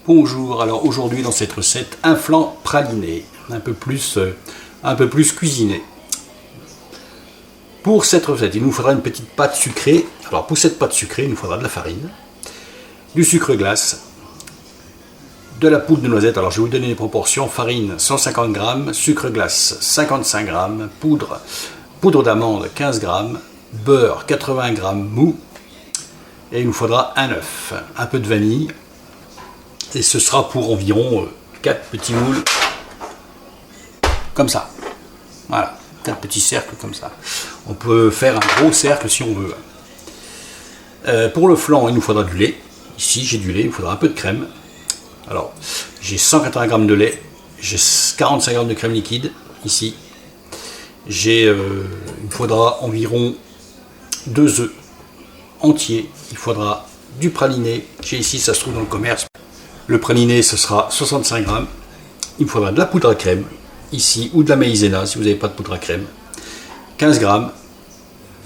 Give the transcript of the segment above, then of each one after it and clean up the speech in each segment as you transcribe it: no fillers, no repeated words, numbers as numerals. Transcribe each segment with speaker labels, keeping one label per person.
Speaker 1: Bonjour, alors aujourd'hui dans cette recette, un flan praliné, un peu plus cuisiné. Pour cette recette, il nous faudra une petite pâte sucrée. Alors pour cette pâte sucrée, il nous faudra de la farine, du sucre glace, de la poudre de noisette. Alors je vais vous donner les proportions: farine 150 g, sucre glace 55 g, poudre d'amande 15 g, beurre 80 g mou, et il nous faudra un œuf, un peu de vanille. Et ce sera pour environ 4 petits moules, comme ça. Voilà, 4 petits cercles comme ça. On peut faire un gros cercle si on veut. Pour le flan, il nous faudra du lait. Ici, j'ai du lait, il me faudra un peu de crème. Alors, j'ai 180 g de lait, j'ai 45 g de crème liquide, ici. Il me faudra environ 2 œufs entiers. Il faudra du praliné. J'ai ici, ça se trouve dans le commerce. Le praliné, ce sera 65 g. Il me faudra de la poudre à crème, ici, ou de la maïzena, si vous n'avez pas de poudre à crème. 15 g.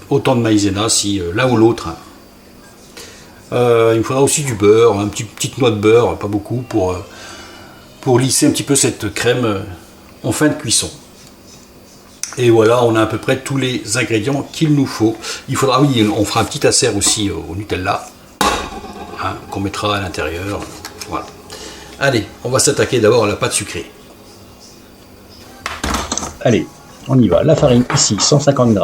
Speaker 1: Autant de maïzena, si l'un ou l'autre. Il me faudra aussi du beurre, une petite noix de beurre, pas beaucoup, pour lisser un petit peu cette crème en fin de cuisson. Et voilà, on a à peu près tous les ingrédients qu'il nous faut. Il faudra, oui, on fera un petit dessert aussi au Nutella, qu'on mettra à l'intérieur. Voilà. Allez, on va s'attaquer d'abord à la pâte sucrée. Allez, on y va. La farine ici, 150 g.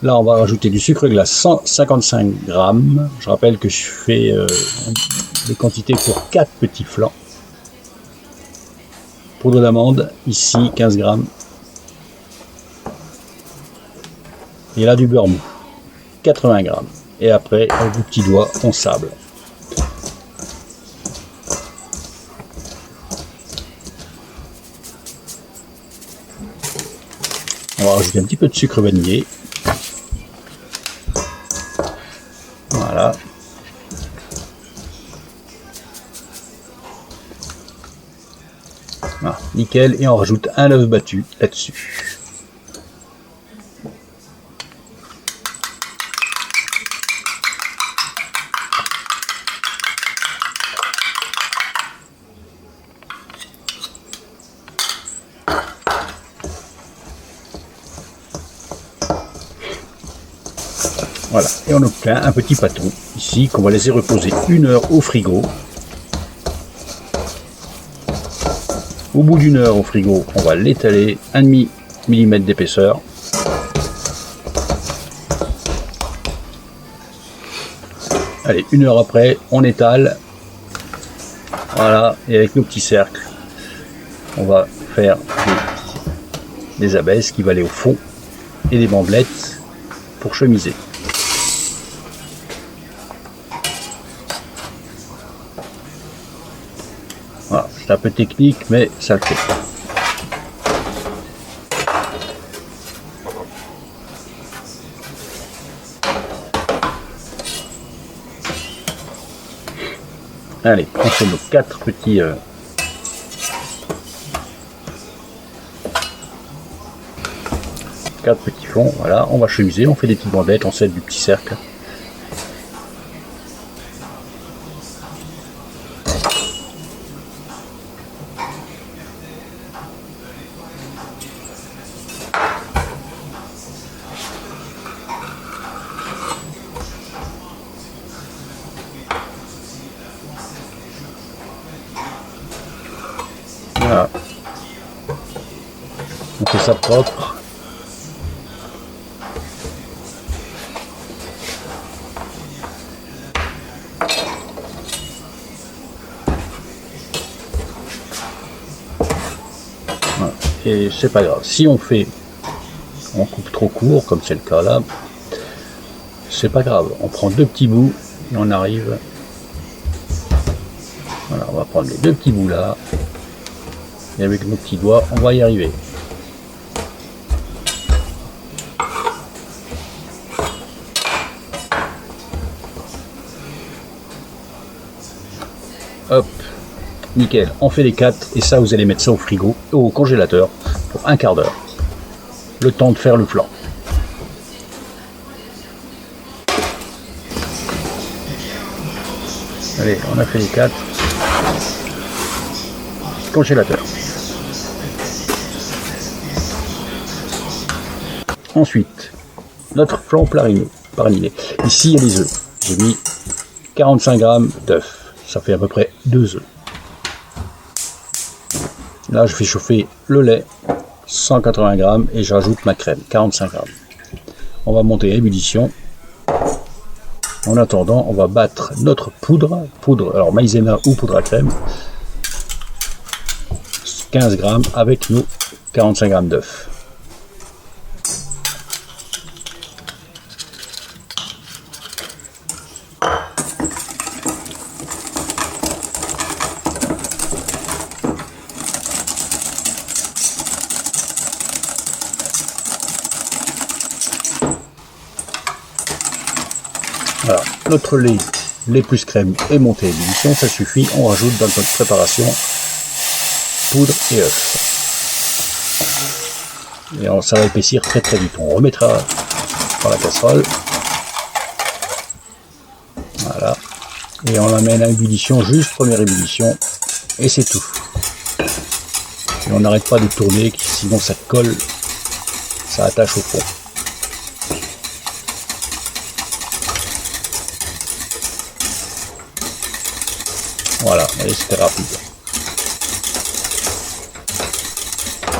Speaker 1: Là, on va rajouter du sucre glace, 155 g. Je rappelle que je fais des quantités pour 4 petits flans. Poudre d'amande, ici, 15 g. Et là, du beurre mou, 80 g. Et après, avec du petit doigt, on sable. On va rajouter un petit peu de sucre vanillé. Voilà. Ah, nickel. Et on rajoute un œuf battu là-dessus. Voilà, et on obtient un petit pâton ici qu'on va laisser reposer 1 heure au frigo. Au bout d'1 heure au frigo, on va l'étaler 1,5 mm d'épaisseur. Allez, 1 heure après, on étale. Voilà, et avec nos petits cercles, on va faire des abesses qui vont aller au fond et des bandelettes pour chemiser. Voilà, c'est un peu technique, mais ça le fait. Allez, on fait nos 4 petits fonds. Voilà, on va chemiser, on fait des petites bandelettes, on set du petit cercle. Voilà. On fait ça propre. Voilà. Et c'est pas grave. Si on coupe trop court, comme c'est le cas là, c'est pas grave. On prend 2 petits bouts et on arrive. Voilà, on va prendre les 2 petits bouts là. Et avec nos petits doigts, on va y arriver. Hop, nickel. On fait les 4 et ça, vous allez mettre ça au frigo, au congélateur pour 1 quart d'heure. Le temps de faire le flan. Allez, on a fait les 4. congélateur. Ensuite, notre flan farinier. Ici, il y a des œufs. J'ai mis 45 g d'œufs. Ça fait à peu près 2 œufs. Là, je fais chauffer le lait, 180 g, et j'ajoute ma crème, 45 g. On va monter à ébullition. En attendant, on va battre notre poudre, alors maïzena ou poudre à crème, 15 g avec nos 45 g d'œufs. Voilà, notre lait plus crème est monté à ébullition, ça suffit. On rajoute dans notre préparation poudre et œufs. Et ça va épaissir très très vite. On remettra dans la casserole. Voilà. Et on l'amène à ébullition, juste première ébullition. Et c'est tout. Et on n'arrête pas de tourner, sinon ça colle, ça attache au fond. Voilà, et c'était rapide.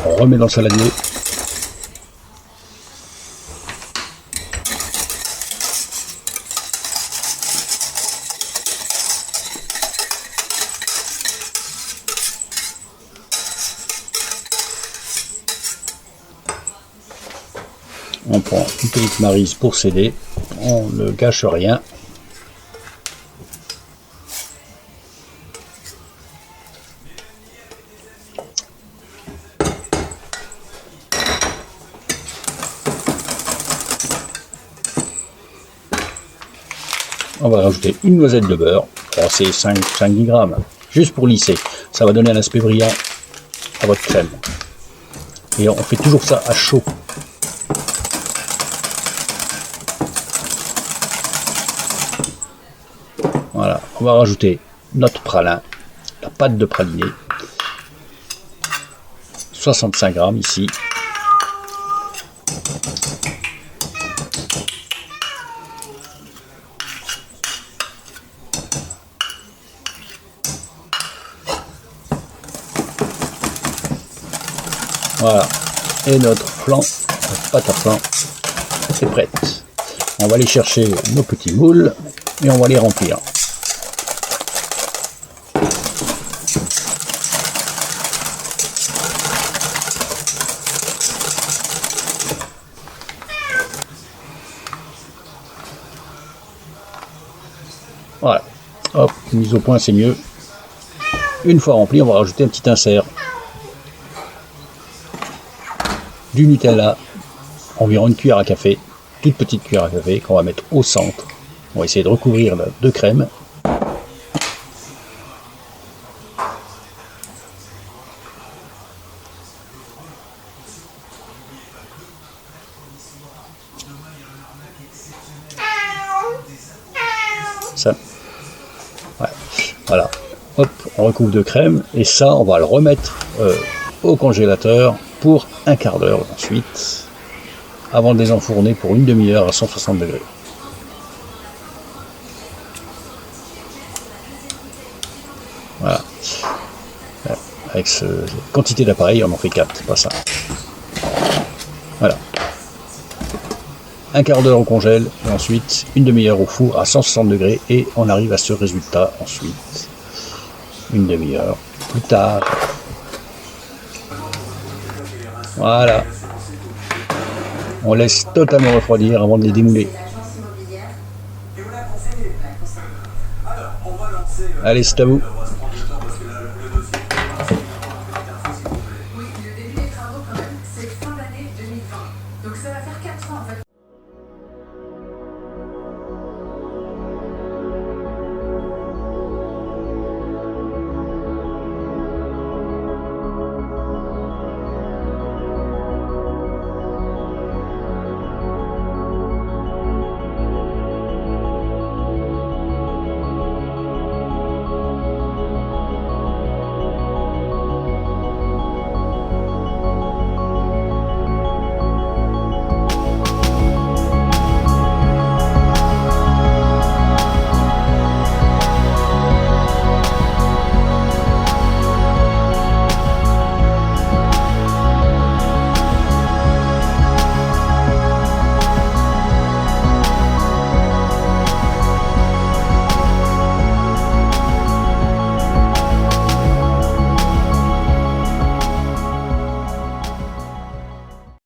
Speaker 1: On remet dans le saladier. On prend une petite maryse pour sceller. On ne gâche rien. On va rajouter une noisette de beurre, c'est 5-10 grammes, juste pour lisser. Ça va donner un aspect brillant à votre crème. Et on fait toujours ça à chaud. Voilà, on va rajouter notre pralin, la pâte de praliné, 65 grammes ici. Voilà, et notre flan, notre pâte à flan, est prête. On va aller chercher nos petits moules et on va les remplir. Voilà, hop, mise au point, c'est mieux. Une fois rempli, on va rajouter un petit insert. Du Nutella, environ une cuillère à café, toute petite cuillère à café qu'on va mettre au centre. On va essayer de recouvrir de crème. Ça, ouais. Voilà, hop, on recouvre de crème et ça, on va le remettre au congélateur pour un quart d'heure ensuite, avant de les enfourner pour une demi-heure à 160 degrés. Voilà. Avec cette quantité d'appareils, on en fait 4, c'est pas ça. Voilà. Un quart d'heure au congèle, et ensuite une demi-heure au four à 160 degrés, et on arrive à ce résultat ensuite, une demi-heure plus tard. Voilà. On laisse totalement refroidir avant de les démouler. Allez, c'est à vous.